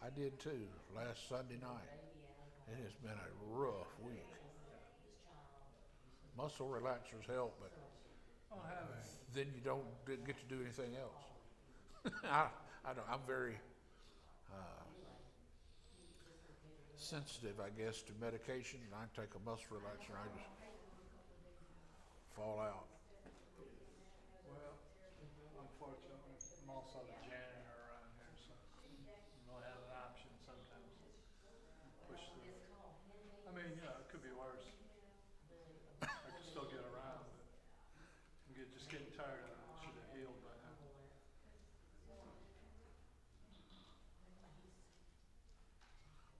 I did too, last Sunday night. It has been a rough week. Muscle relaxers help, but I don't have any. then you don't get to do anything else. I, I'm very sensitive, I guess, to medication. I take a muscle relaxer, I just fall out. Well, unfortunately, I'm also the janitor around here, so you don't have an option sometimes. Push through. I mean, it could be worse. I could still get around, but just getting tired of it. It should have healed by now.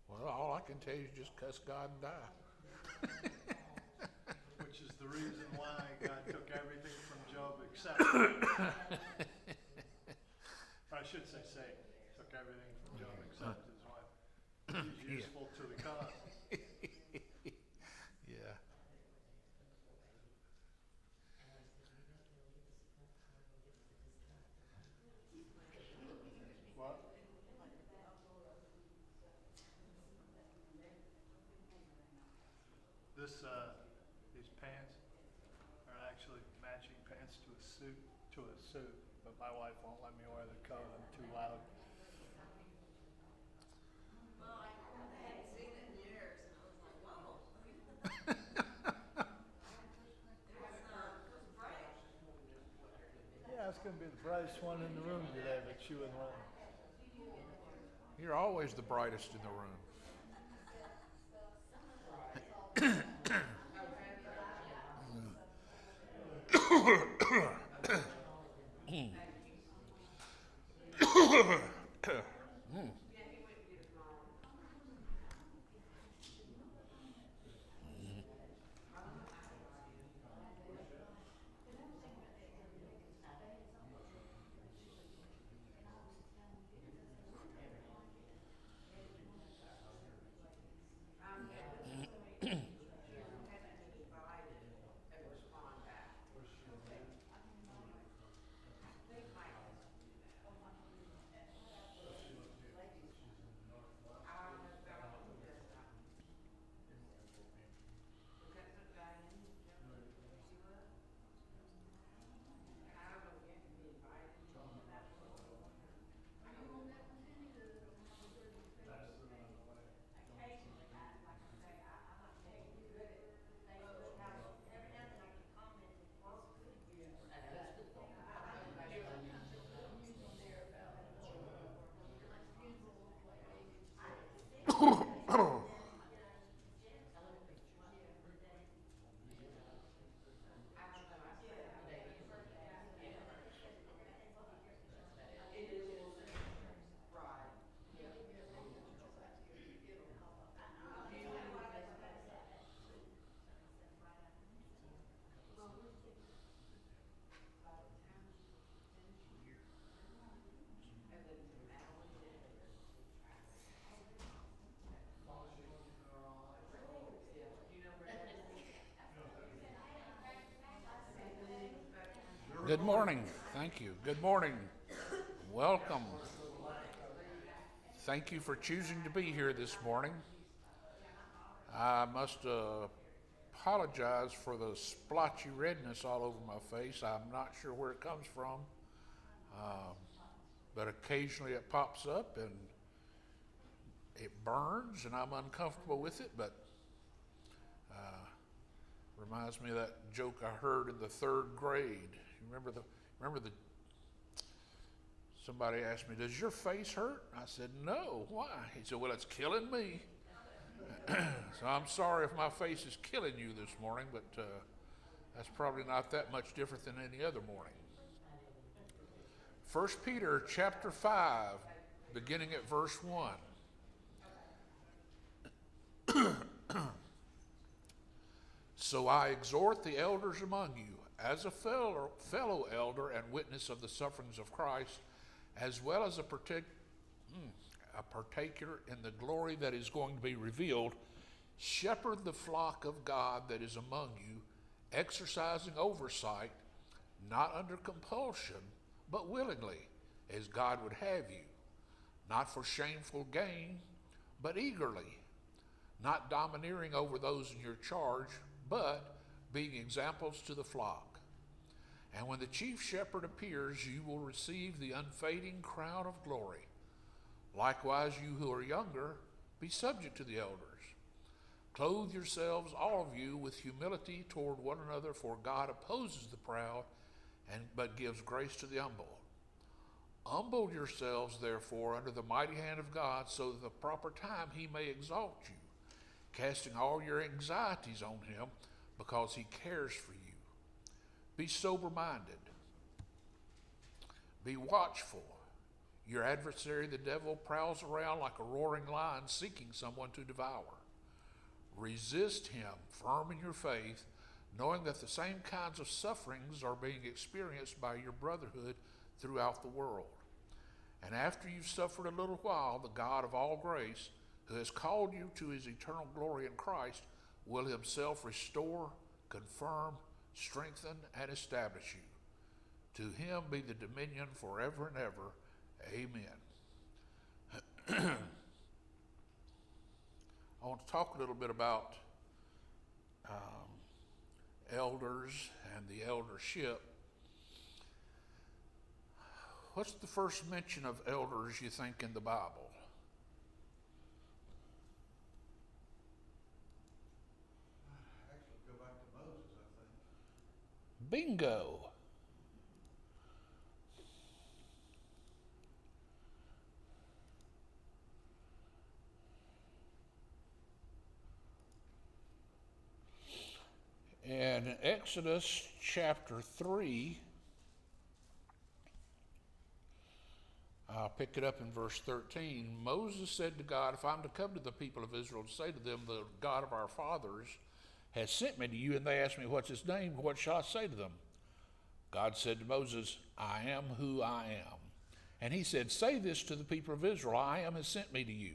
Well, all I can tell you is just cuss God and die. Which is the reason why God took everything from Job except, I should say Satan took everything from Job except his wife. He's useful to the cause. Yeah. What? These pants are actually matching pants to a suit, but my wife won't let me wear the coat. I'm too loud. Yeah, it's gonna be the brightest one in the room today, but she wouldn't let me. You're always the brightest in the room. Good morning. Thank you. Good morning. Welcome. Thank you for choosing to be here this morning. I must apologize for the splotchy redness all over my face. I'm not sure where it comes from, but occasionally it pops up and it burns, and I'm uncomfortable with it. But reminds me of that joke I heard in the third grade. You remember the somebody asked me, "Does your face hurt?" I said, "No. Why?" He said, "Well, it's killing me." So I'm sorry if my face is killing you this morning, but that's probably not that much different than any other morning. 1 Peter chapter 5, beginning at verse 1. So I exhort the elders among you, as a fellow elder and witness of the sufferings of Christ, as well as a partaker in the glory that is going to be revealed, shepherd the flock of God that is among you, exercising oversight, not under compulsion, but willingly, as God would have you, not for shameful gain, but eagerly, not domineering over those in your charge, but being examples to the flock. And when the chief shepherd appears, you will receive the unfading crown of glory. Likewise, you who are younger, be subject to the elders. Clothe yourselves, all of you, with humility toward one another, for God opposes the proud, but gives grace to the humble. Humble yourselves, therefore, under the mighty hand of God, so that at the proper time he may exalt you, casting all your anxieties on him, because he cares for you. Be sober-minded. Be watchful. Your adversary, the devil, prowls around like a roaring lion, seeking someone to devour. Resist him, firm in your faith, knowing that the same kinds of sufferings are being experienced by your brotherhood throughout the world. And after you've suffered a little while, the God of all grace, who has called you to his eternal glory in Christ, will himself restore, confirm, strengthen, and establish you. To him be the dominion forever and ever. Amen. I want to talk a little bit about elders and the eldership. What's the first mention of elders you think in the Bible? Actually, go back to Moses, I think. Bingo. In Exodus chapter 3, I'll pick it up in verse 13. Moses said to God, if I'm to come to the people of Israel to say to them, the God of our fathers has sent me to you, and they ask me, what's his name? What shall I say to them? God said to Moses, I am who I am. And he said, say this to the people of Israel, I am has sent me to you.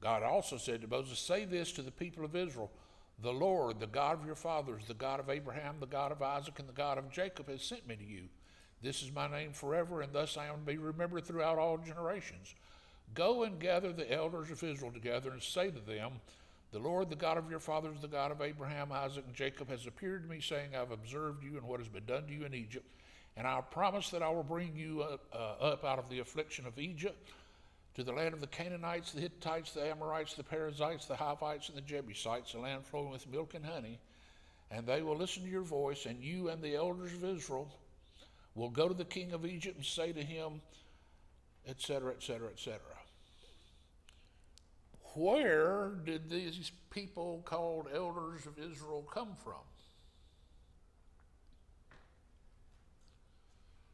God also said to Moses, say this to the people of Israel, the Lord, the God of your fathers, the God of Abraham, the God of Isaac, and the God of Jacob has sent me to you. This is my name forever, and thus I am to be remembered throughout all generations. Go and gather the elders of Israel together and say to them, the Lord, the God of your fathers, the God of Abraham, Isaac, and Jacob has appeared to me, saying, I've observed you and what has been done to you in Egypt, and I promise that I will bring you up out of the affliction of Egypt to the land of the Canaanites, the Hittites, the Amorites, the Perizzites, the Hivites, and the Jebusites, a land flowing with milk and honey. And they will listen to your voice, and you and the elders of Israel will go to the king of Egypt and say to him, etc., etc., etc. Where did these people called elders of Israel come from?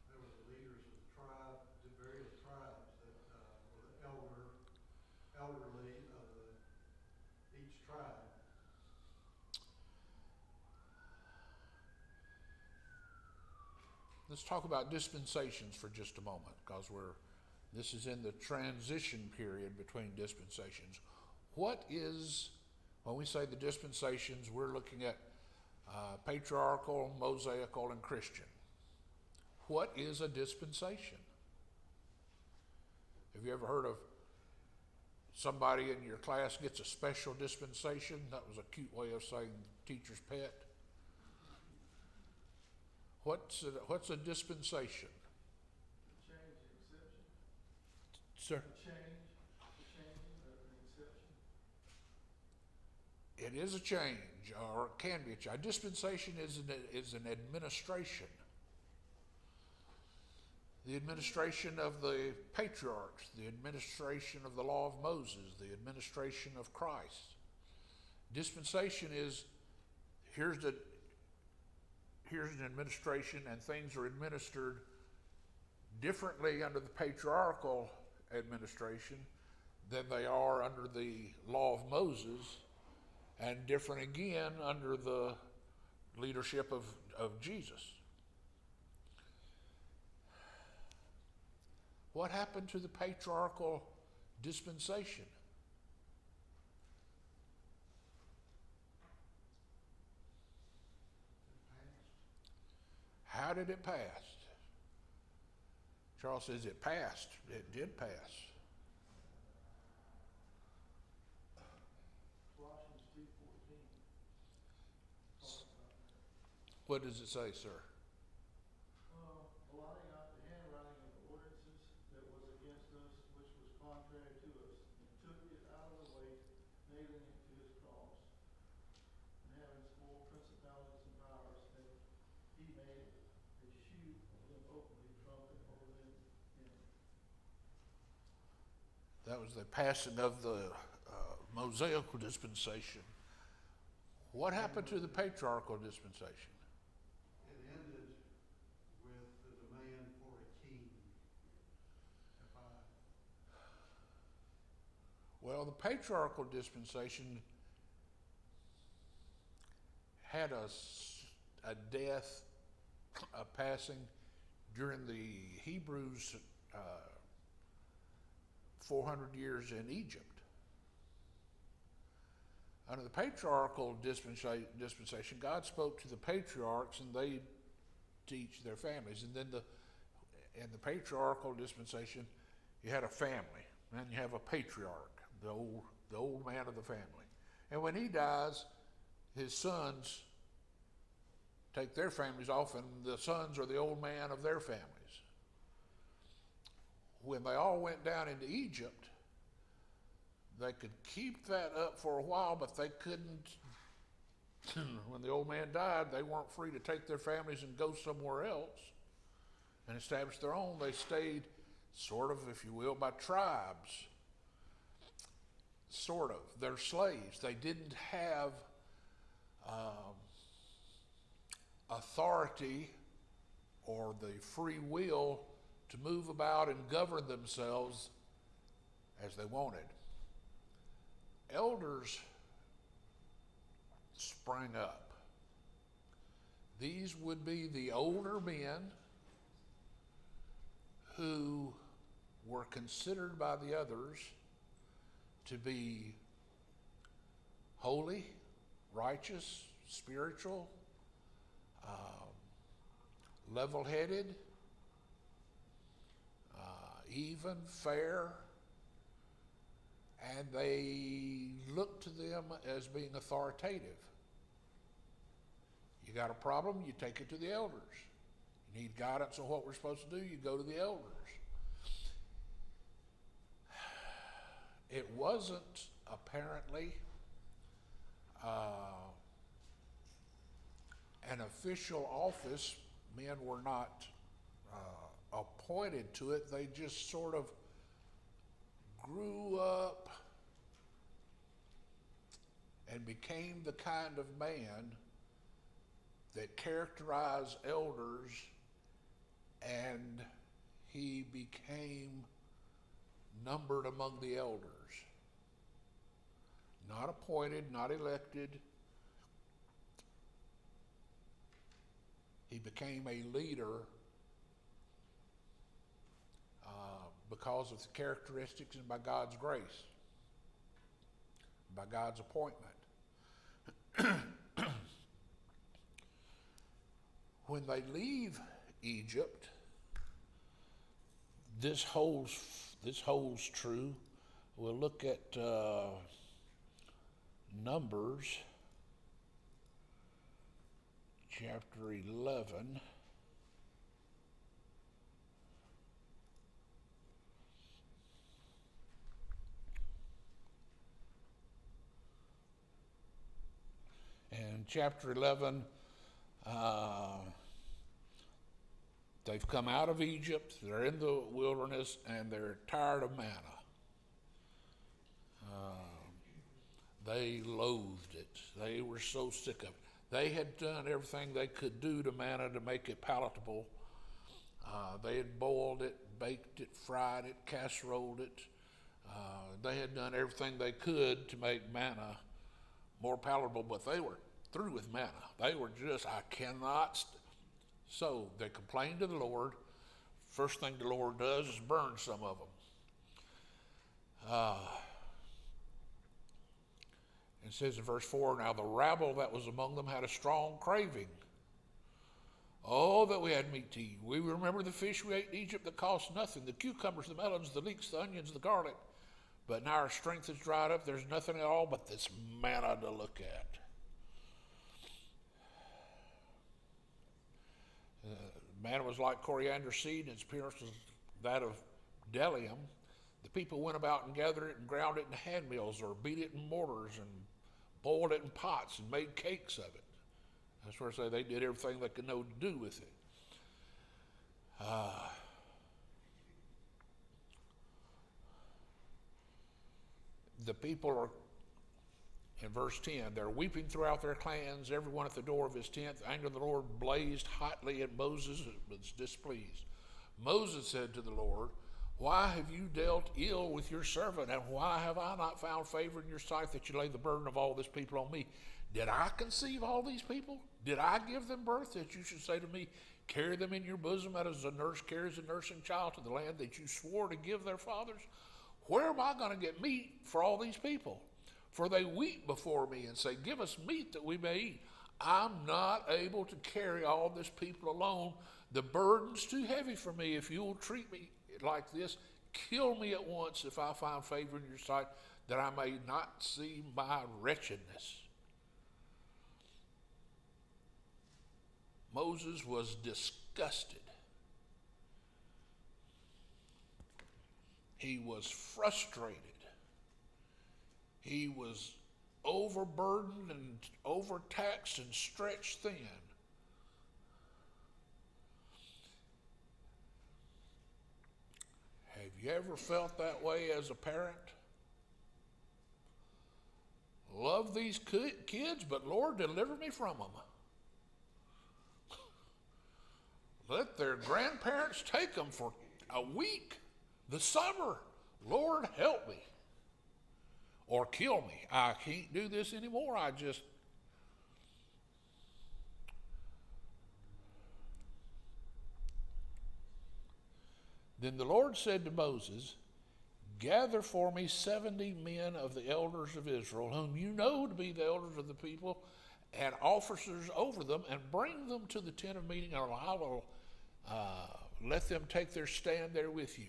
They were the leaders of the tribe, the various tribes that were the elderly of each tribe. Let's talk about dispensations for just a moment, because this is in the transition period between dispensations. What is, when we say the dispensations, we're looking at patriarchal, Mosaical, and Christian. What is a dispensation? Have you ever heard of somebody in your class gets a special dispensation? That was a cute way of saying teacher's pet. What's a dispensation? Change, exception. Sir? Change, an exception. It is a change, or it can be a change. A dispensation is an administration. The administration of the patriarchs, the administration of the law of Moses, the administration of Christ. Dispensation is, here's an administration, and things are administered differently under the patriarchal administration than they are under the law of Moses, and different again under the leadership of Jesus. What happened to the patriarchal dispensation? How did it pass? Charles says it passed. It did pass. What does it say, sir? Blotting out the handwriting of the ordinances that was against us, which was contrary to us, and took it out of the way, nailing it to his cross. And having small principalities and powers, that he made a shew of them openly, trumpet over them in. That was the passing of the Mosaical dispensation. What happened to the patriarchal dispensation? It ended with the demand for a king. If I, Well, the patriarchal dispensation had a death, a passing during the Hebrews' 400 years in Egypt. Under the patriarchal dispensation, God spoke to the patriarchs and they teach their families. And then in the patriarchal dispensation, you had a family, and you have a patriarch, the old man of the family. And when he dies, his sons take their families off, and the sons are the old man of their families. When they all went down into Egypt, they could keep that up for a while, but they couldn't. When the old man died, they weren't free to take their families and go somewhere else and establish their own. They stayed sort of, if you will, by tribes. Sort of. They're slaves. They didn't have authority or the free will to move about and govern themselves as they wanted. Elders sprang up. These would be the older men who were considered by the others to be holy, righteous, spiritual, level-headed, even, fair, and they looked to them as being authoritative. You got a problem, you take it to the elders. You need guidance on what we're supposed to do, you go to the elders. It wasn't apparently an official office. Men were not appointed to it. They just sort of grew up and became the kind of man that characterized elders, and he became numbered among the elders. Not appointed, not elected. He became a leader because of the characteristics and by God's grace, by God's appointment. When they leave Egypt, this holds true. We'll look at Numbers chapter 11. And chapter 11, they've come out of Egypt, they're in the wilderness, and they're tired of manna. They loathed it. They were so sick of it. They had done everything they could do to manna to make it palatable. They had boiled it, baked it, fried it, casseroled it. They had done everything they could to make manna more palatable, but they were through with manna. They were just, I cannot. So they complained to the Lord. First thing the Lord does is burn some of them. It says in verse 4, now the rabble that was among them had a strong craving. Oh, that we had meat to eat. We remember the fish we ate in Egypt that cost nothing, the cucumbers, the melons, the leeks, the onions, the garlic. But now our strength is dried up. There's nothing at all but this manna to look at. man was like coriander seed, and its appearance was that of bdellium. The people went about and gathered it and ground it in hand mills, or beat it in mortars and boiled it in pots and made cakes of it. That's where I say they did everything they could know to do with it. The people are, in verse 10, they're weeping throughout their clans, everyone at the door of his tent. The anger of the Lord blazed hotly at Moses, was displeased. Moses said to the Lord, why have you dealt ill with your servant, and why have I not found favor in your sight that you lay the burden of all this people on me? Did I conceive all these people? Did I give them birth that you should say to me, carry them in your bosom as a nurse carries a nursing child to the land that you swore to give their fathers? Where am I going to get meat for all these people? For they weep before me and say, give us meat that we may eat. I'm not able to carry all this people alone. The burden's too heavy for me. If you'll treat me like this, kill me at once if I find favor in your sight, that I may not see my wretchedness. Moses was disgusted. He was frustrated. He was overburdened and overtaxed and stretched thin. Have you ever felt that way as a parent? Love these kids, but Lord, deliver me from them. Let their grandparents take them for a week, the summer. Lord, help me. Or kill me. I can't do this anymore. Then the Lord said to Moses, gather for me 70 men of the elders of Israel, whom you know to be the elders of the people, and officers over them, and bring them to the tent of meeting, and I will let them take their stand there with you.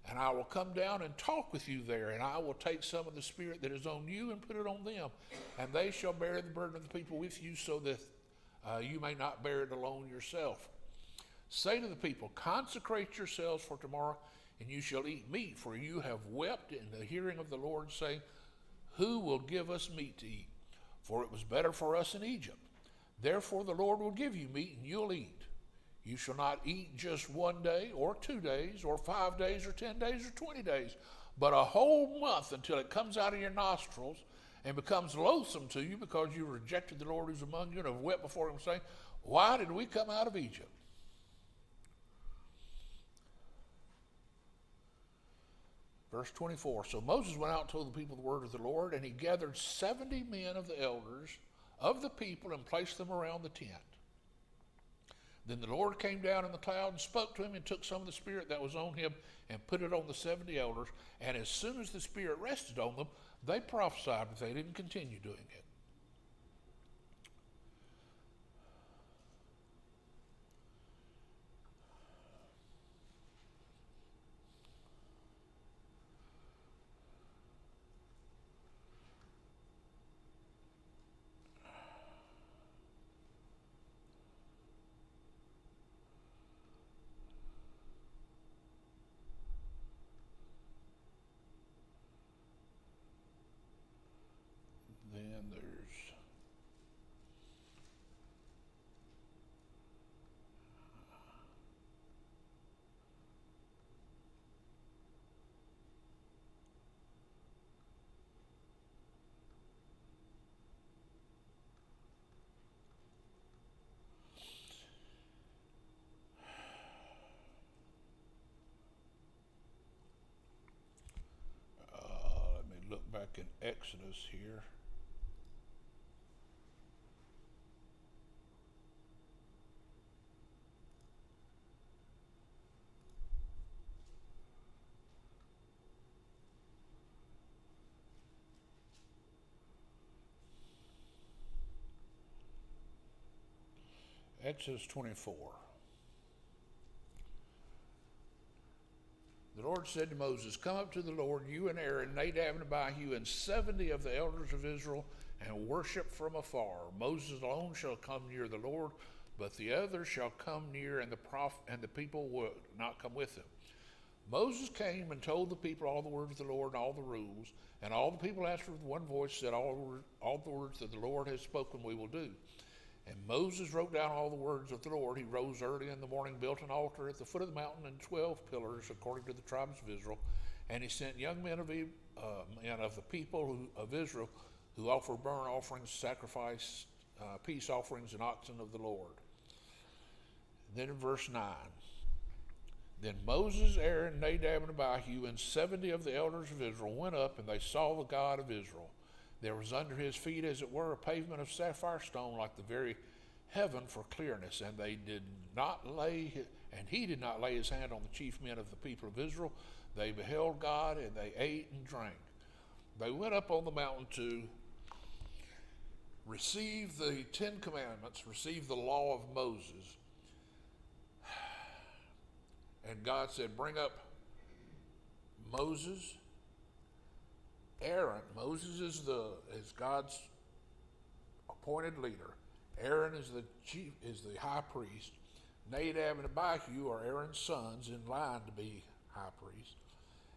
And I will come down and talk with you there, and I will take some of the spirit that is on you and put it on them, and they shall bear the burden of the people with you, so that you may not bear it alone yourself. Say to the people, consecrate yourselves for tomorrow, and you shall eat meat, for you have wept in the hearing of the Lord, saying, who will give us meat to eat? For it was better for us in Egypt. Therefore the Lord will give you meat, and you'll eat. You shall not eat just 1 day, or 2 days, or 5 days, or 10 days, or 20 days, but a whole month, until it comes out of your nostrils and becomes loathsome to you, because you rejected the Lord who's among you and have wept before him, saying, why did we come out of Egypt? Verse 24, so Moses went out and told the people the word of the Lord, and he gathered 70 men of the elders of the people and placed them around the tent. Then the Lord came down in the cloud and spoke to him, and took some of the spirit that was on him and put it on the 70 elders. And as soon as the spirit rested on them, they prophesied, but they didn't continue doing it. Then there's let me look back in Exodus here. Exodus 24. The Lord said to Moses, come up to the Lord, you and Aaron, Nadab and Abihu, and 70 of the elders of Israel, and worship from afar. Moses alone shall come near the Lord, but the others shall come near, and the people will not come with them. Moses came and told the people all the words of the Lord and all the rules, and all the people answered with one voice, said, all the words that the Lord has spoken we will do. And Moses wrote down all the words of the Lord. He rose early in the morning, built an altar at the foot of the mountain, and 12 pillars according to the tribes of Israel. And he sent young men of the people of Israel who offered burnt offerings, sacrifice, peace offerings, and oxen of the Lord. Then in verse 9, then Moses, Aaron, Nadab, and Abihu, and 70 of the elders of Israel went up, and they saw the God of Israel. There was under his feet, as it were, a pavement of sapphire stone, like the very heaven for clearness. And he did not lay his hand on the chief men of the people of Israel. They beheld God, and they ate and drank. They went up on the mountain to receive the 10 Commandments, receive the law of Moses. And God said, bring up Moses, Aaron. Moses is God's appointed leader. Aaron is the high priest. Nadab and Abihu are Aaron's sons in line to be high priest.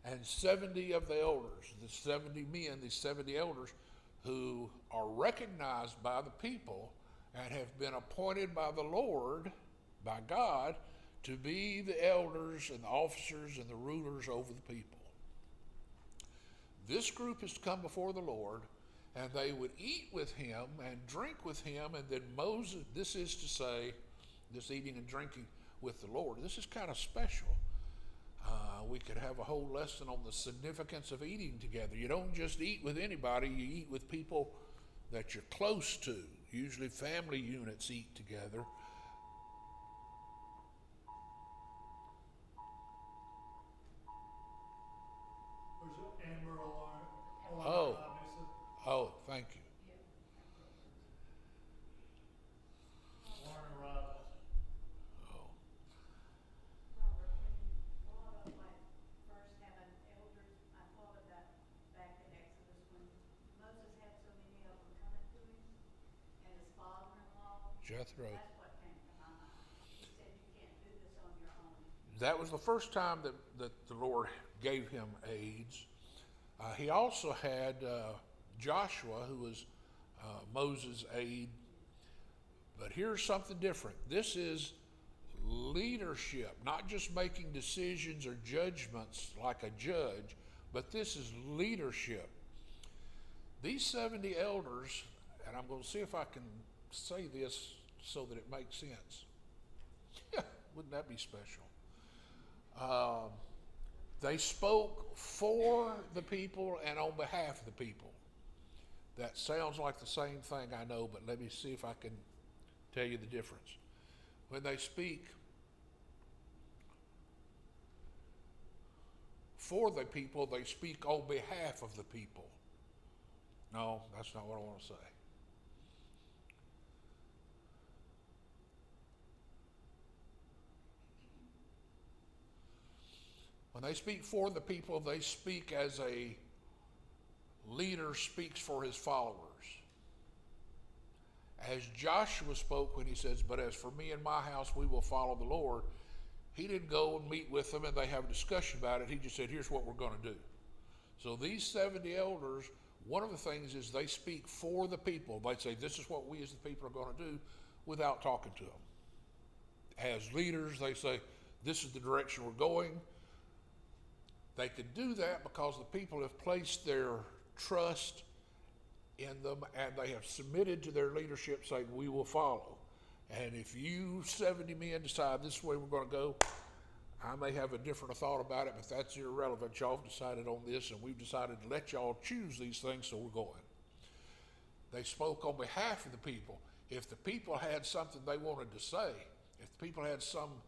And 70 of the elders, the 70 men, these 70 elders who are recognized by the people and have been appointed by the Lord, by God, to be the elders and the officers and the rulers over the people. This group is to come before the Lord, and they would eat with him and drink with him. And then Moses, this is to say, this eating and drinking with the Lord, this is kind of special. We could have a whole lesson on the significance of eating together. You don't just eat with anybody, you eat with people that you're close to. Usually family units eat together. There's Amber alarm, Oh. obviously. Oh, thank you. Warner Robins. Oh. Robert, when you brought up like first having elders, I thought of that back in Exodus when Moses had so many of them coming to him and his father-in-law. Jethro. That's what came to my mind. He said you can't do this on your own. That was the first time that the Lord gave him aids. He also had Joshua, who was Moses' aide. But here's something different. This is leadership, not just making decisions or judgments like a judge, but this is leadership. These 70 elders, and I'm going to see if I can say this so that it makes sense. Yeah, wouldn't that be special? They spoke for the people and on behalf of the people. That sounds like the same thing, I know, but let me see if I can tell you the difference. When they speak for the people, they speak on behalf of the people. No, that's not what I want to say. When they speak for the people, they speak as a leader speaks for his followers. As Joshua spoke when he says, but as for me and my house, we will follow the Lord, he didn't go and meet with them and they have a discussion about it. He just said, here's what we're going to do. So these 70 elders, one of the things is they speak for the people. They say, this is what we as the people are going to do without talking to them. As leaders, they say, this is the direction we're going. They could do that because the people have placed their trust in them and they have submitted to their leadership saying, we will follow. And if you 70 men decide this is the way we're going to go, I may have a different thought about it, but that's irrelevant. Y'all have decided on this and we've decided to let y'all choose these things, so we're going. They spoke on behalf of the people. If the people had something they wanted to say, if the people had something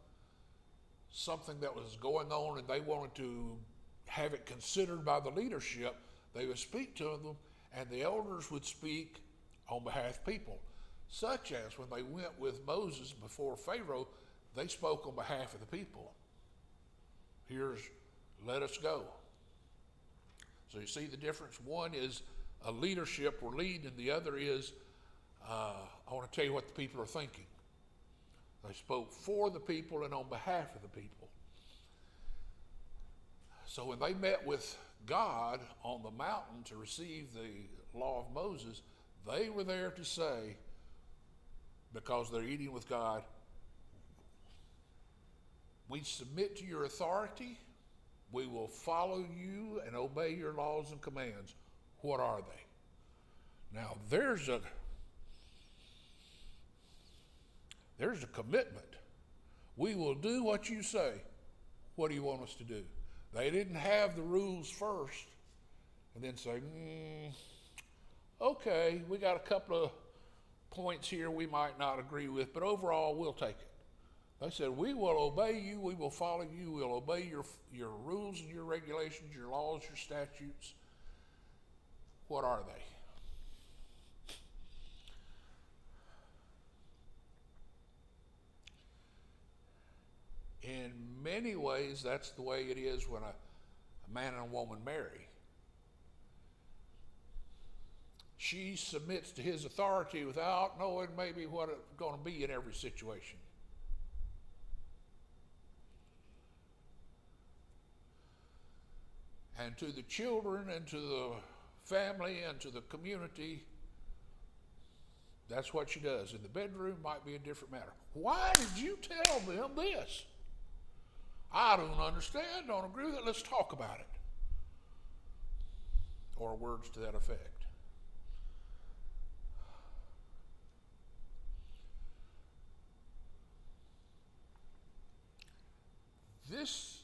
that was going on and they wanted to have it considered by the leadership, they would speak to them, and the elders would speak on behalf of people. Such as when they went with Moses before Pharaoh, they spoke on behalf of the people. Here's, let us go. So you see the difference? One is a leadership we're leading, and the other is, I want to tell you what the people are thinking. They spoke for the people and on behalf of the people. So when they met with God on the mountain to receive the law of Moses, they were there to say, because they're eating with God, we submit to your authority, we will follow you and obey your laws and commands. What are they? Now there's a commitment. We will do what you say. What do you want us to do? They didn't have the rules first and then say, okay, we got a couple of points here we might not agree with, but overall we'll take it. They said, we will obey you, we will follow you, we'll obey your rules and your regulations, your laws, your statutes. What are they? In many ways, that's the way it is when a man and a woman marry. She submits to his authority without knowing maybe what it's going to be in every situation. And to the children and to the family and to the community, that's what she does. In the bedroom might be a different matter. Why did you tell them this? I don't understand, don't agree with it, let's talk about it. Or words to that effect. This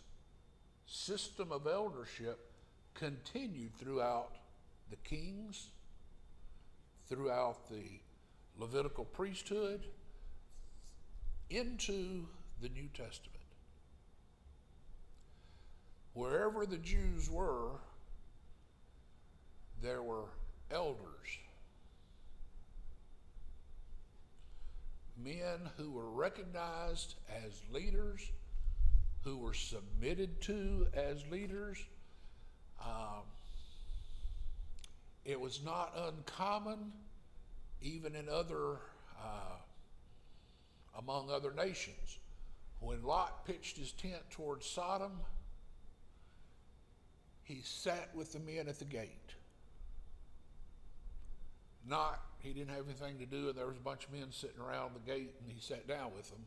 system of eldership continued throughout the kings, throughout the Levitical priesthood, into the New Testament. Wherever the Jews were, there were elders. Men who were recognized as leaders, who were submitted to as leaders. It was not uncommon, even in among other nations. When Lot pitched his tent towards Sodom, he sat with the men at the gate. He didn't have anything to do, and there was a bunch of men sitting around the gate, and he sat down with them.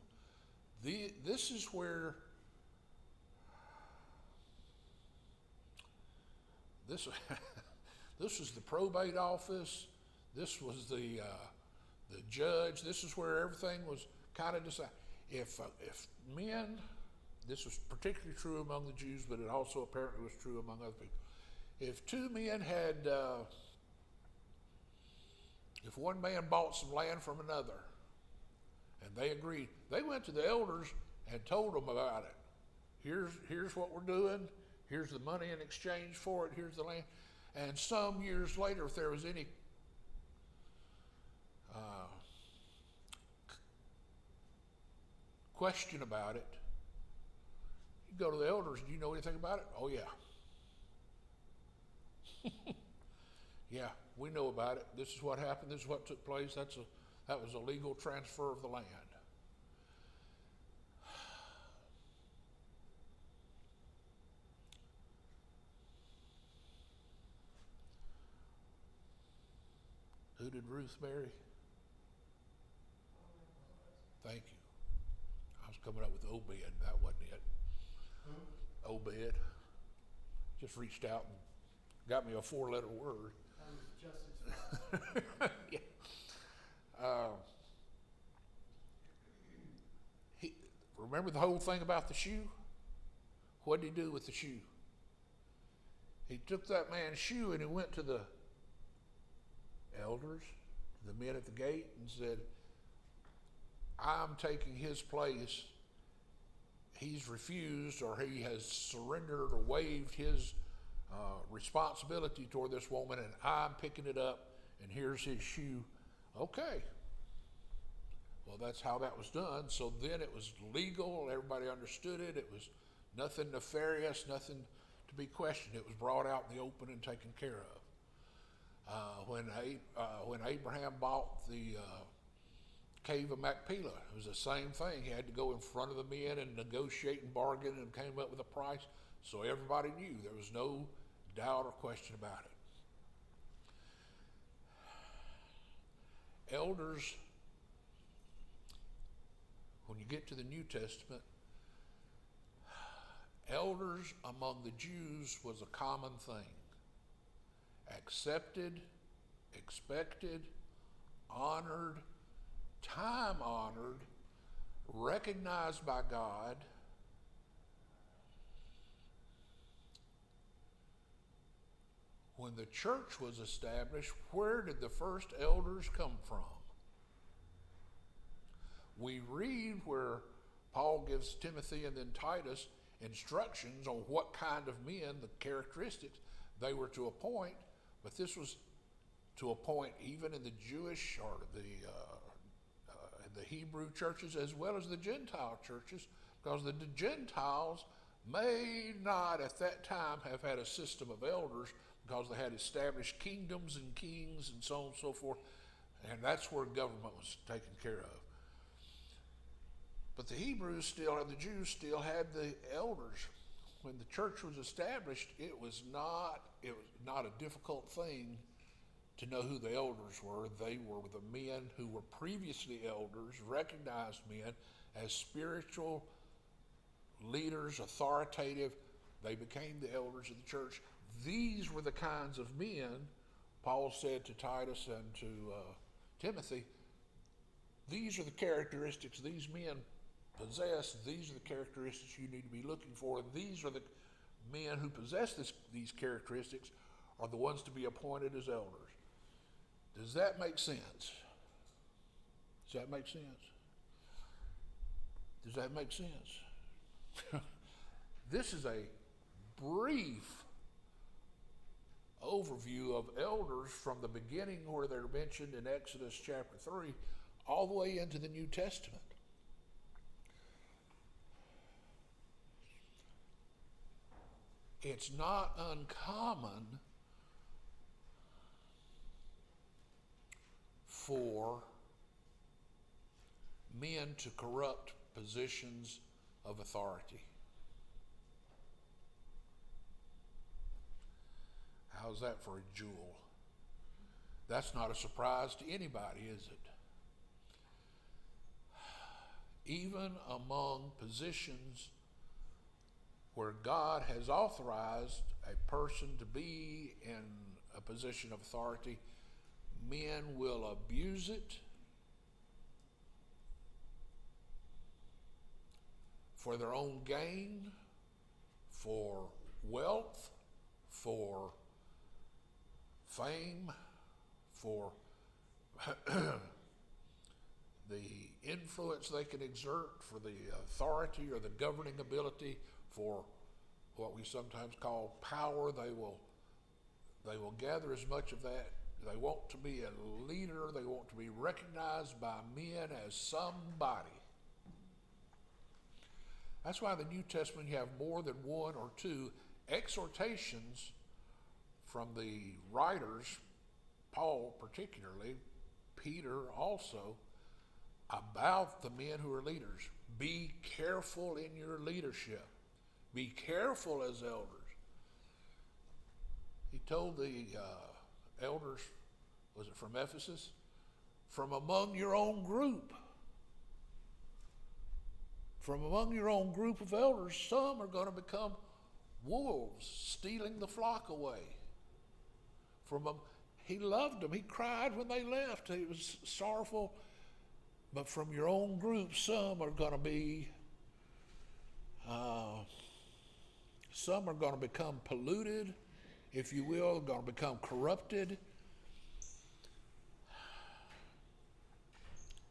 This is where this was the probate office. This was the judge. This is where everything was kind of decided. If men, this was particularly true among the Jews, but it also apparently was true among other people. If two men had, if one man bought some land from another, and they agreed, they went to the elders and told them about it. Here's what we're doing. Here's the money in exchange for it. Here's the land. And some years later, if there was any question about it, you go to the elders. Do you know anything about it? Oh, yeah. Yeah, we know about it. This is what happened. This is what took place. That was a legal transfer of the land. Who did Ruth marry? Thank you. I was coming up with Obed. That wasn't it. Obed. Just reached out and got me a 4-letter word. Yeah. Remember the whole thing about the shoe? What did he do with the shoe? He took that man's shoe and he went to the elders, the men at the gate, and said, I'm taking his place. He's refused, or he has surrendered or waived his responsibility toward this woman, and I'm picking it up, and here's his shoe. Okay. Well, that's how that was done. So then it was legal. Everybody understood it. It was nothing nefarious, nothing to be questioned. It was brought out in the open and taken care of. When Abraham bought the Cave of Machpelah. It was the same thing. He had to go in front of the men and negotiate and bargain and came up with a price so everybody knew. There was no doubt or question about it. Elders, when you get to the New Testament, elders among the Jews was a common thing. Accepted, expected, honored, time honored, recognized by God. When the church was established, where did the first elders come from? We read where Paul gives Timothy and then Titus instructions on what kind of men, the characteristics they were to appoint, but this was to appoint even in the Jewish or the Hebrew churches as well as the Gentile churches, because the Gentiles may not at that time have had a system of elders because they had established kingdoms and kings and so on and so forth, and that's where government was taken care of. But the Hebrews still, and the Jews still had the elders. When the church was established, it was not a difficult thing to know who the elders were. They were the men who were previously elders, recognized men as spiritual leaders, authoritative. They became the elders of the church. These were the kinds of men, Paul said to Titus and to Timothy, these are the characteristics these men possess. These are the characteristics you need to be looking for. These are the men who possess these characteristics are the ones to be appointed as elders. Does that make sense? Does that make sense? Does that make sense? This is a brief overview of elders from the beginning where they're mentioned in Exodus chapter 3 all the way into the New Testament. It's not uncommon for men to corrupt positions of authority. How's that for a jewel? That's not a surprise to anybody, is it? Even among positions where God has authorized a person to be in a position of authority, men will abuse it for their own gain, for wealth, for fame, for the influence they can exert, for the authority or the governing ability, for what we sometimes call power. They will gather as much of that. They want to be a leader. They want to be recognized by men as somebody. That's why in the New Testament you have more than one or two exhortations from the writers, Paul particularly, Peter also, about the men who are leaders. Be careful in your leadership. Be careful as elders. He told the elders, was it from Ephesus? From among your own group. From among your own group of elders, some are going to become wolves, stealing the flock away. He loved them. He cried when they left. He was sorrowful. But from your own group, some are going to be, some are going to become polluted, if you will, going to become corrupted.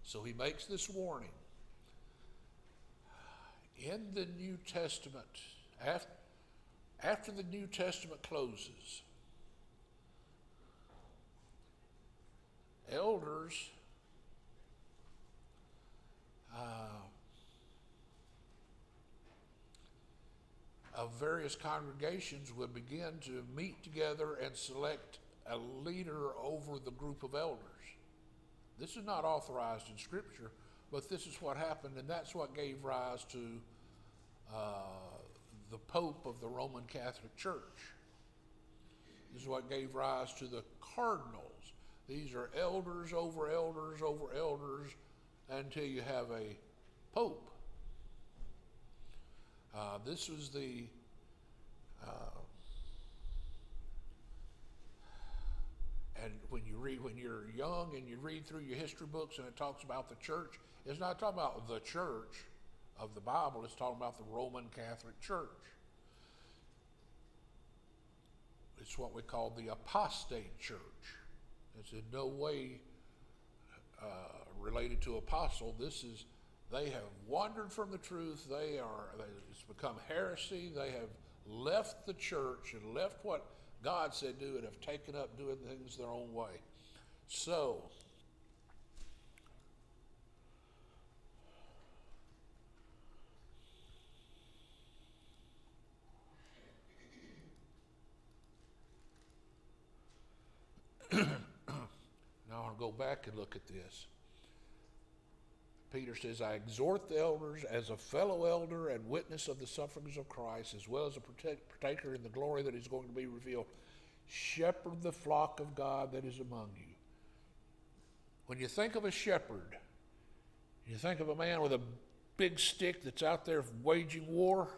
So he makes this warning. In the New Testament, after the New Testament closes, elders of various congregations would begin to meet together and select a leader over the group of elders. This is not authorized in Scripture, but this is what happened, and that's what gave rise to the Pope of the Roman Catholic Church. This is what gave rise to the cardinals. These are elders over elders over elders until you have a pope. This was the and when you're young and you read through your history books and it talks about the church, it's not talking about the church of the Bible, it's talking about the Roman Catholic Church. It's what we call the apostate church. It's in no way related to apostle. They have wandered from the truth. It's become heresy. They have left the church and left what God said do and have taken up doing things their own way. So, now I want to go back and look at this. Peter says, I exhort the elders as a fellow elder and witness of the sufferings of Christ, as well as a partaker in the glory that is going to be revealed. Shepherd the flock of God that is among you. When you think of a shepherd, you think of a man with a big stick that's out there waging war,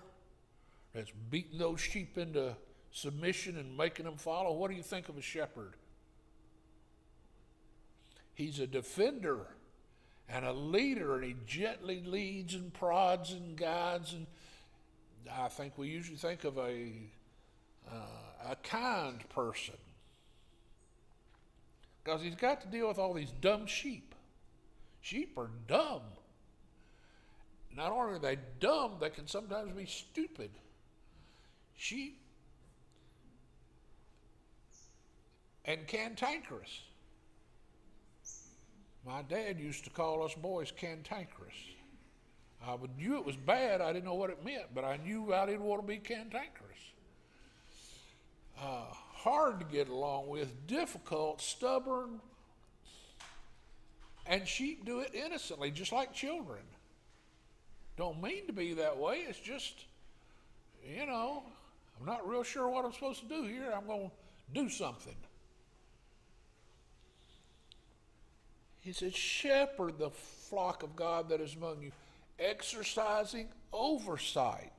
that's beating those sheep into submission and making them follow. What do you think of a shepherd? He's a defender and a leader, and he gently leads and prods and guides. And I think we usually think of a kind person, because he's got to deal with all these dumb sheep. Sheep are dumb. Not only are they dumb, they can sometimes be stupid. Sheep and cantankerous. My dad used to call us boys cantankerous. I knew it was bad. I didn't know what it meant, but I knew I didn't want to be cantankerous. Hard to get along with, difficult, stubborn, and sheep do it innocently, just like children. Don't mean to be that way. It's just, I'm not real sure what I'm supposed to do here. I'm going to do something. He said, shepherd the flock of God that is among you, exercising oversight.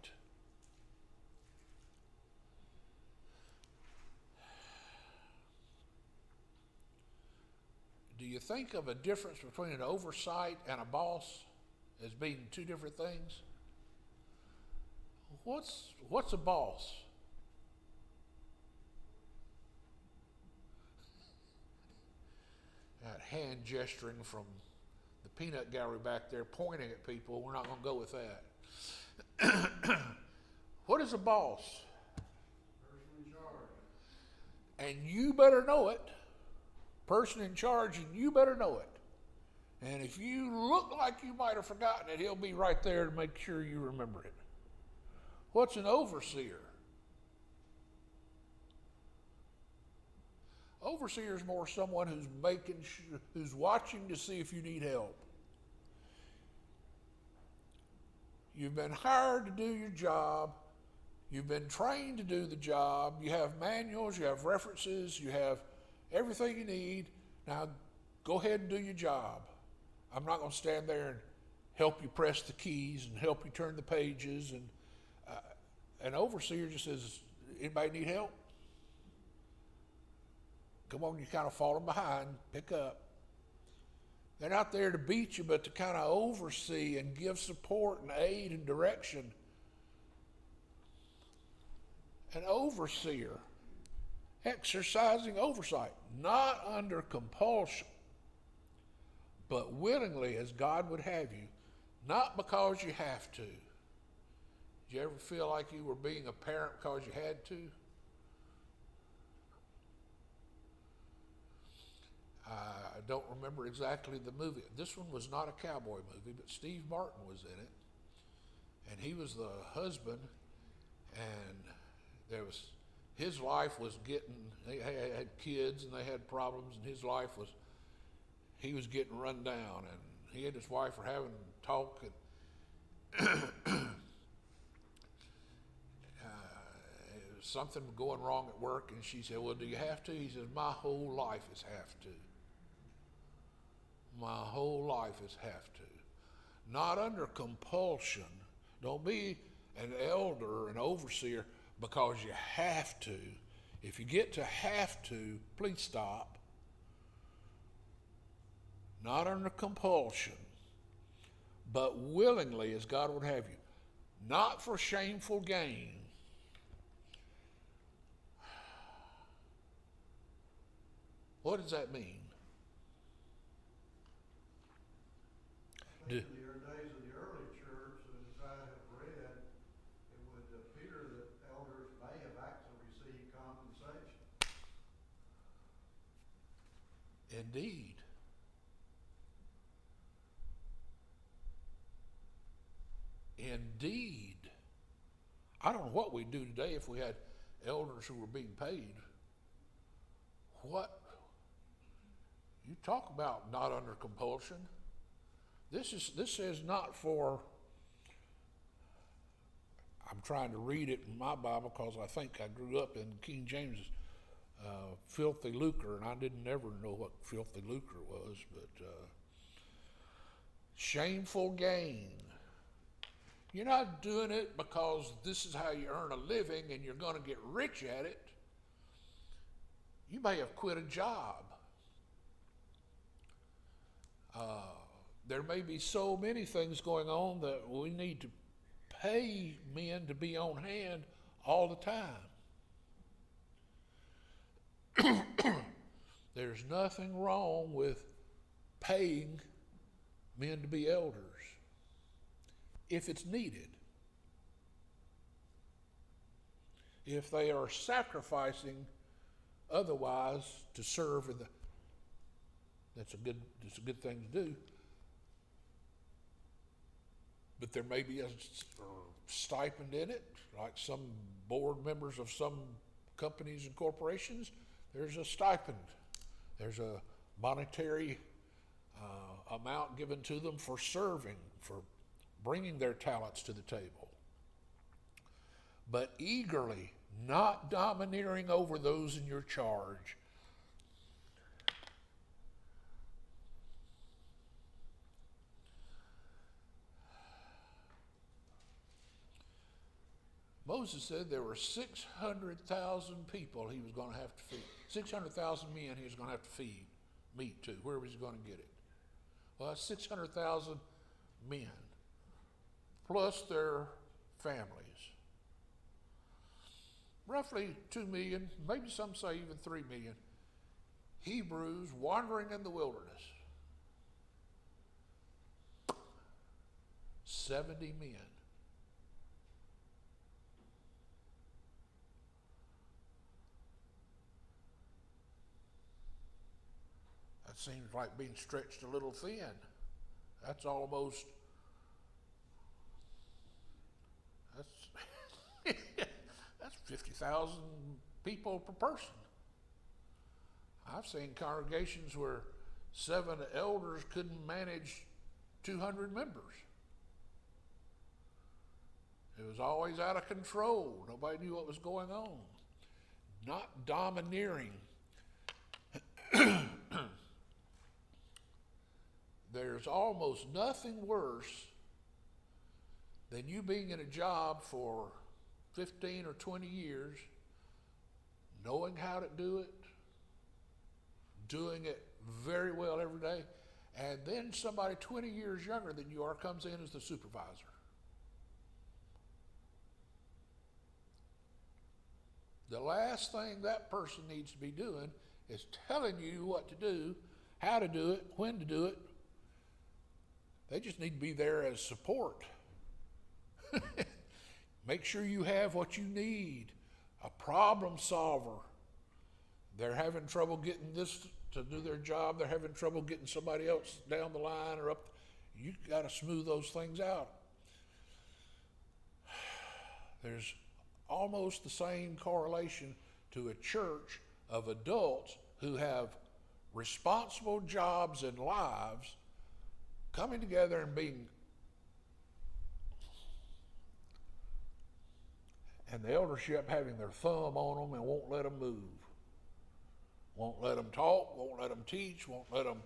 Do you think of a difference between an oversight and a boss as being two different things? What's a boss? That hand gesturing from the peanut gallery back there, pointing at people. We're not going to go with that. What is a boss? Person in charge. And you better know it. Person in charge, and you better know it. And if you look like you might have forgotten it, he'll be right there to make sure you remember it. What's an overseer? Overseer is more someone who's who's watching to see if you need help. You've been hired to do your job. You've been trained to do the job. You have manuals, you have references, you have everything you need. Now go ahead and do your job. I'm not going to stand there and help you press the keys and help you turn the pages. And an overseer just says, anybody need help? Come on, you kind of falling behind, pick up. They're not there to beat you, but to kind of oversee and give support and aid and direction. An overseer, exercising oversight, not under compulsion, but willingly as God would have you, not because you have to. Did you ever feel like you were being a parent because you had to? I don't remember exactly the movie. This one was not a cowboy movie, but Steve Martin was in it. And he was the husband, and his life was they had kids and they had problems, and his life was, he was getting run down, and he and his wife were having a talk, and something going wrong at work, and she said, well, do you have to? He says, my whole life is have to. My whole life is have to. Not under compulsion. Don't be an elder, an overseer, because you have to. If you get to have to, please stop. Not under compulsion, but willingly as God would have you. Not for shameful gain. What does that mean? In the days of the early church, as I have read, it would appear that elders may have actually received compensation. Indeed. Indeed. I don't know what we'd do today if we had elders who were being paid. What? You talk about not under compulsion. This is not for, I'm trying to read it in my Bible because I think I grew up in King James, filthy lucre, and I didn't ever know what filthy lucre was, but shameful gain. You're not doing it because this is how you earn a living and you're going to get rich at it. You may have quit a job. There may be so many things going on that we need to pay men to be on hand all the time. There's nothing wrong with paying men to be elders if it's needed. If they are sacrificing otherwise to serve in the, that's a good thing to do. But there may be a stipend in it, like some board members of some companies and corporations. There's a stipend. There's a monetary amount given to them for serving, for bringing their talents to the table. But eagerly, not domineering over those in your charge. Moses said there were 600,000 people he was going to have to feed. 600,000 men he was going to have to feed meat to. Where was he going to get it? Well, that's 600,000 men, plus their families. Roughly 2 million, maybe some say even 3 million, Hebrews wandering in the wilderness. 70 men. That seems like being stretched a little thin. That's almost, that's 50,000 people per person. I've seen congregations where 7 elders couldn't manage 200 members. It was always out of control. Nobody knew what was going on. Not domineering. There's almost nothing worse than you being in a job for 15 or 20 years, knowing how to do it, doing it very well every day, and then somebody 20 years younger than you are comes in as the supervisor. The last thing that person needs to be doing is telling you what to do, how to do it, when to do it. They just need to be there as support. Make sure you have what you need. A problem solver. They're having trouble getting this to do their job. They're having trouble getting somebody else down the line or up. You got to smooth those things out. There's almost the same correlation to a church of adults who have responsible jobs and lives coming together and being, and the eldership having their thumb on them and won't let them move. Won't let them talk, won't let them teach, won't let them,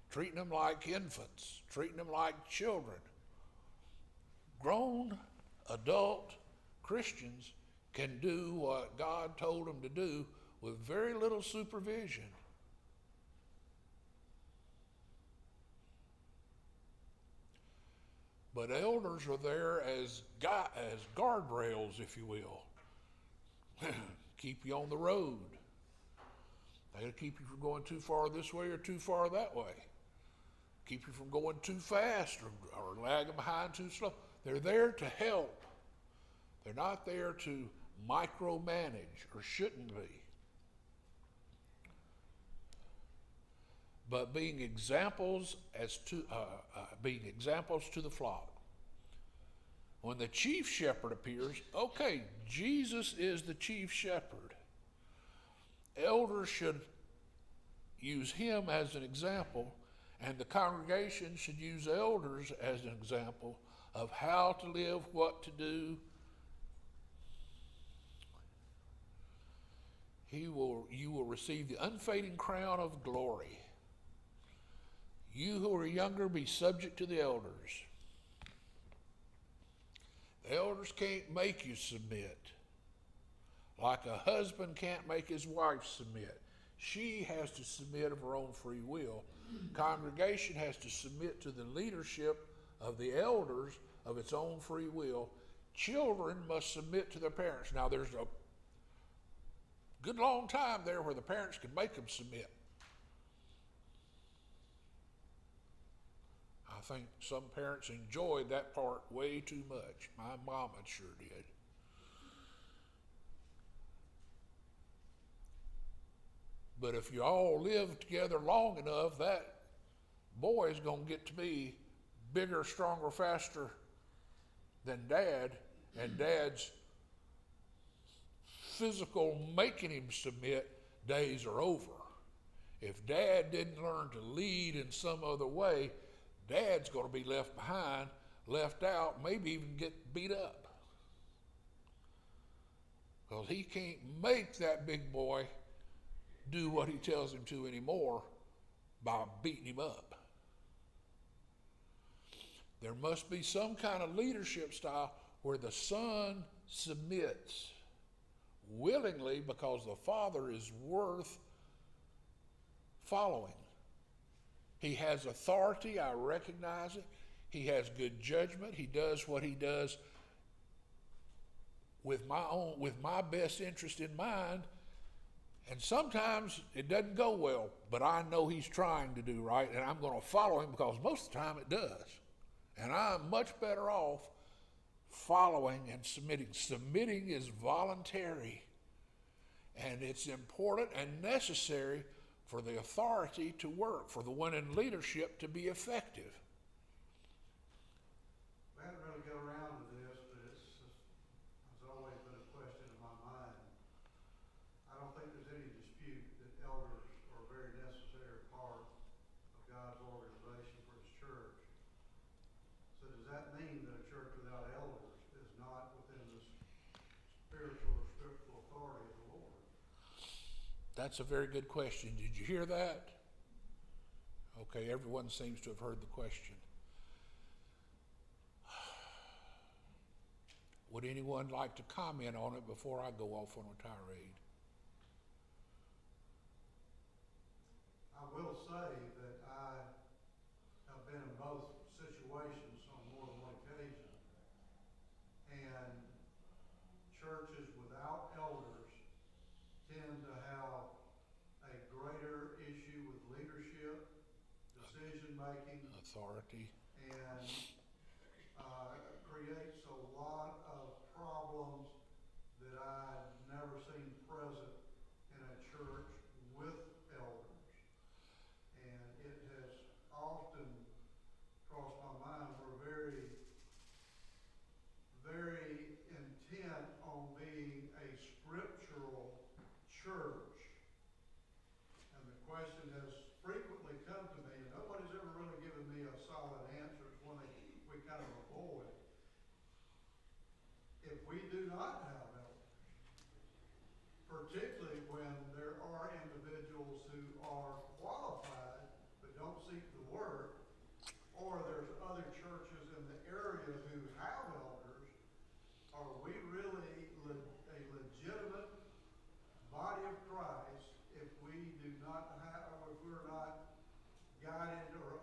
treating them like infants, treating them like children. Grown, adult Christians can do what God told them to do with very little supervision. But elders are there as guardrails, if you will. Keep you on the road. They'll keep you from going too far this way or too far that way. Keep you from going too fast or lagging behind too slow. They're there to help. They're not there to micromanage, or shouldn't be. But being examples to the flock. When the chief shepherd appears, okay, Jesus is the chief shepherd. Elders should use him as an example, and the congregation should use elders as an example of how to live, what to do. You will receive the unfading crown of glory. You who are younger, be subject to the elders. The elders can't make you submit. Like a husband can't make his wife submit. She has to submit of her own free will. Congregation has to submit to the leadership of the elders of its own free will. Children must submit to their parents. Now, there's a good long time there where the parents can make them submit. I think some parents enjoyed that part way too much. My mama sure did. But if you all live together long enough, that boy is going to get to be bigger, stronger, faster than Dad, and Dad's physical making him submit days are over. If Dad didn't learn to lead in some other way, Dad's going to be left behind, left out, maybe even get beat up. Because he can't make that big boy do what he tells him to anymore by beating him up. There must be some kind of leadership style where the son submits willingly because the father is worth following. He has authority, I recognize it. He has good judgment. He does what he does with my best interest in mind. And sometimes it doesn't go well, but I know he's trying to do right, and I'm going to follow him because most of the time it does. And I'm much better off following and submitting. Submitting is voluntary, and it's important and necessary for the authority to work, for the one in leadership to be effective. We haven't really got around to this, but it's always been a question in my mind. I don't think there's any dispute that elders are a very necessary part of God's organization for his church. So does that mean that a church without elders is not within the spiritual or scriptural authority of the Lord? That's a very good question. Did you hear that? Okay, everyone seems to have heard the question. Would anyone like to comment on it before I go off on a tirade? I will say that I have been in both situations on more than one occasion. And churches without elders tend to have a greater issue with leadership, decision-making, Authority. and creates a lot of problems that I've never seen present in a church with elders. And it has often crossed my mind, we're very, very intent on being a scriptural church. question has frequently come to me, and nobody's ever really given me a solid answer. It's one that we kind of avoid. If we do not have elders, particularly when there are individuals who are qualified but don't seek the work, or there's other churches in the area who have elders, are we really a legitimate body of Christ if we do not have, or if we're not guided or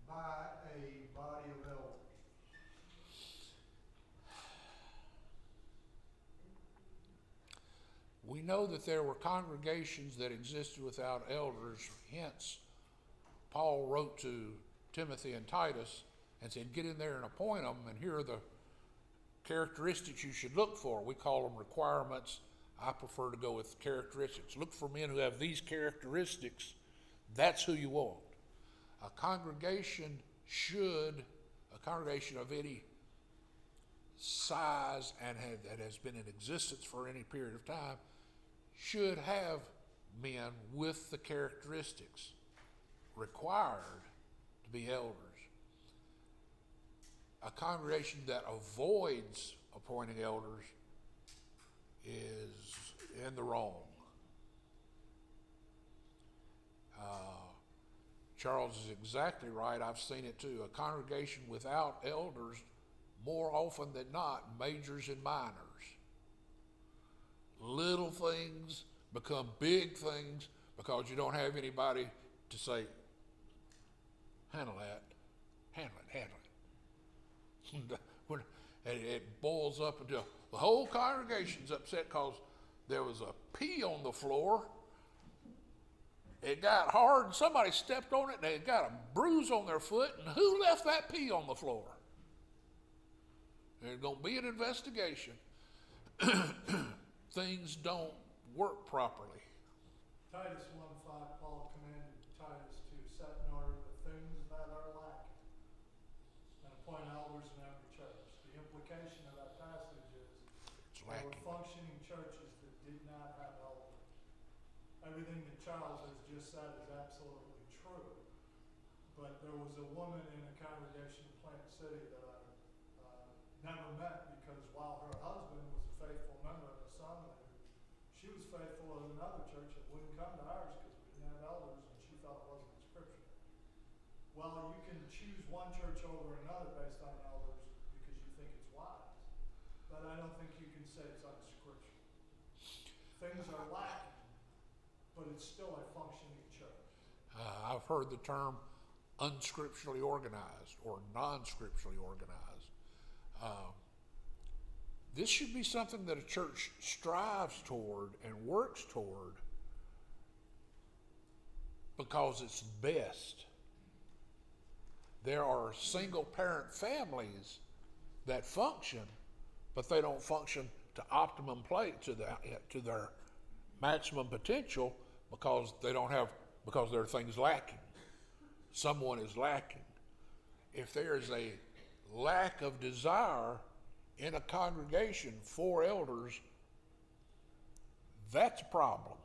by a body of elders? We know that there were congregations that existed without elders, hence Paul wrote to Timothy and Titus and said, get in there and appoint them, and here are the characteristics you should look for. We call them requirements. I prefer to go with characteristics. Look for men who have these characteristics. That's who you want. A congregation of any size and that has been in existence for any period of time should have men with the characteristics required to be elders. A congregation that avoids appointing elders is in the wrong. Charles is exactly right. I've seen it too. A congregation without elders, more often than not, majors in minors. Little things become big things because you don't have anybody to say, handle it. And it boils up until the whole congregation's upset because there was a pea on the floor. It got hard and somebody stepped on it and they got a bruise on their foot, and who left that pea on the floor? There's going to be an investigation. Things don't work properly. Titus 1:5, Paul commanded Titus to set in order the things that are lacking and appoint elders in every church. The implication of that passage is It's there were lacking. functioning churches that did not have elders. Everything that Charles has just said is absolutely true. But there was a woman in a congregation in Plant City that I never met, because while her husband was a faithful member of the seminary, she was faithful at another church that wouldn't come to ours because we didn't have elders, and she felt it wasn't scripture. Well, you can choose one church over another based on elders because you think it's wise, but I don't think you can say it's unscriptural. Things are lacking, but it's still a functioning church. I've heard the term unscripturally organized or non-scripturally organized. This should be something that a church strives toward and works toward because it's best. There are single parent families that function, but they don't function to optimum play to their maximum potential because there are things lacking. Someone is lacking. If there is a lack of desire in a congregation for elders, that's a problem.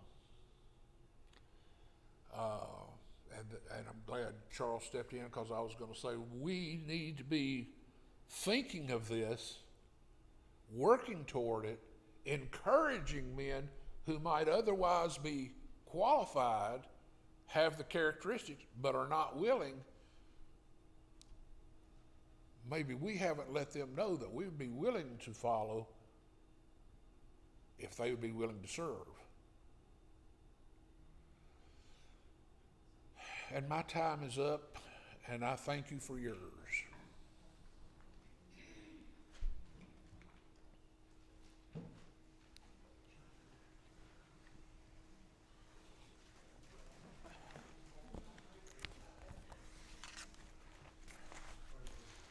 And I'm glad Charles stepped in, because I was going to say we need to be thinking of this, working toward it, encouraging men who might otherwise be qualified, have the characteristics, but are not willing. Maybe we haven't let them know that we would be willing to follow if they would be willing to serve. And my time is up, and I thank you for yours.